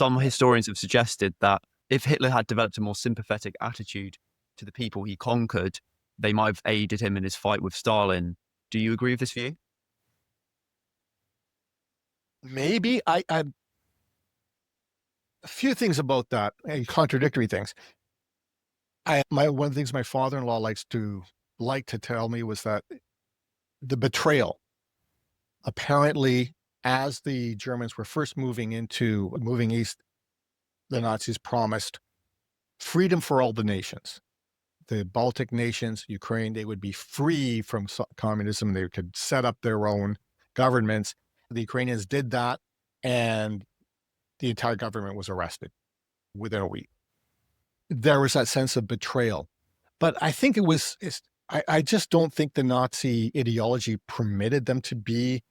some historians have suggested that if Hitler had developed a more sympathetic attitude to the people he conquered, they might have aided him in his fight with Stalin. Do you agree with this view? Maybe. A few things about that, and contradictory things. One of the things my father-in-law liked to tell me was that the betrayal, apparently, as the Germans were first moving east, the Nazis promised freedom for all the nations. The Baltic nations, Ukraine, they would be free from communism. They could set up their own governments. The Ukrainians did that, and the entire government was arrested within a week. There was that sense of betrayal. But I think I just don't think the Nazi ideology permitted them to be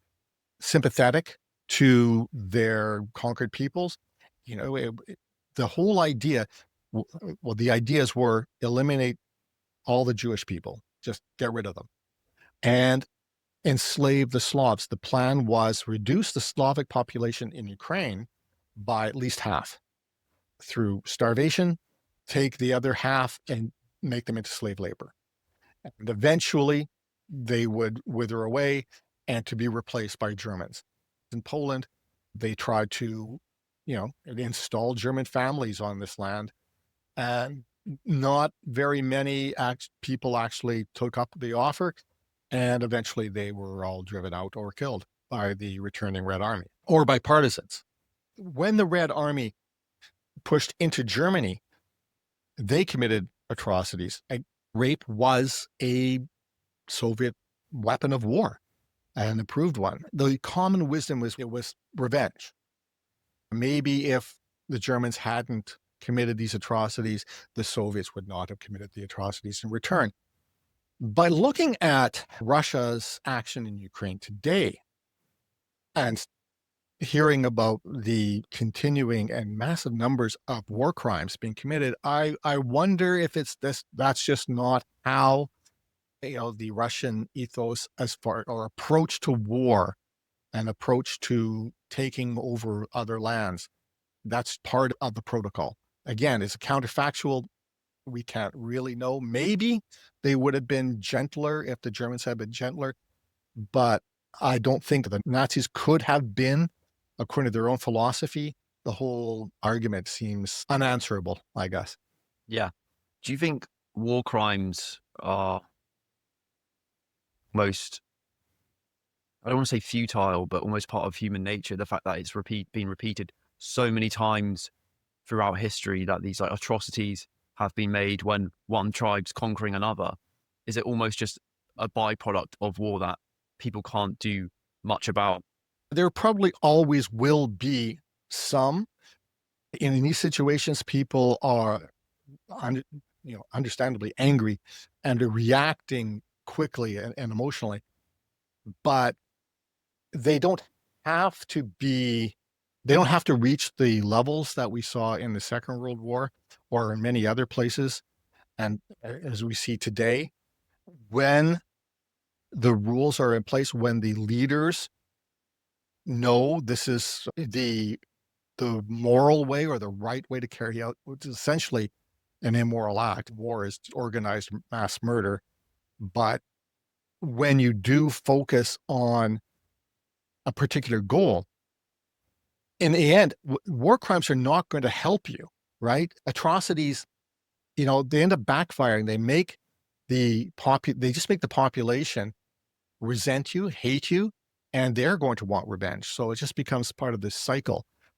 sympathetic to their conquered peoples. The whole idea, well, the ideas were eliminate all the Jewish people, just get rid of them, and enslave the Slavs. The plan was reduce the Slavic population in Ukraine by at least half through starvation, take the other half and make them into slave labor. And eventually they would wither away and to be replaced by Germans. In Poland, they tried to, install German families on this land, and not very many people actually took up the offer, and eventually they were all driven out or killed by the returning Red Army or by partisans. When the Red Army pushed into Germany, they committed atrocities. Rape was a Soviet weapon of war, an approved one. The common wisdom was it was revenge. Maybe if the Germans hadn't committed these atrocities, the Soviets would not have committed the atrocities in return. By looking at Russia's action in Ukraine today and hearing about the continuing and massive numbers of war crimes being committed, I wonder if that's just not how the Russian ethos or approach to war and approach to taking over other lands. That's part of the protocol. Again, it's a counterfactual. We can't really know. Maybe they would have been gentler if the Germans had been gentler, but I don't think the Nazis could have been, according to their own philosophy. The whole argument seems unanswerable, I guess. Yeah. Do you think war crimes are I don't want to say futile, but almost part of human nature? The fact that it's been repeated so many times throughout history, that these atrocities have been made when one tribe's conquering another. Is it almost just a byproduct of war that people can't do much about? There probably always will be some. In these situations, people are, understandably angry and are reacting quickly and emotionally, but they don't have to reach the levels that we saw in the Second World War or in many other places. And as we see today, when the rules are in place, when the leaders know this is the moral way or the right way to carry out, which is essentially an immoral act. War is organized mass murder. But when you do focus on a particular goal, in the end, war crimes are not going to help you, right? Atrocities, they end up backfiring. They just make the population resent you, hate you, and they're going to want revenge. So it just becomes part of this cycle.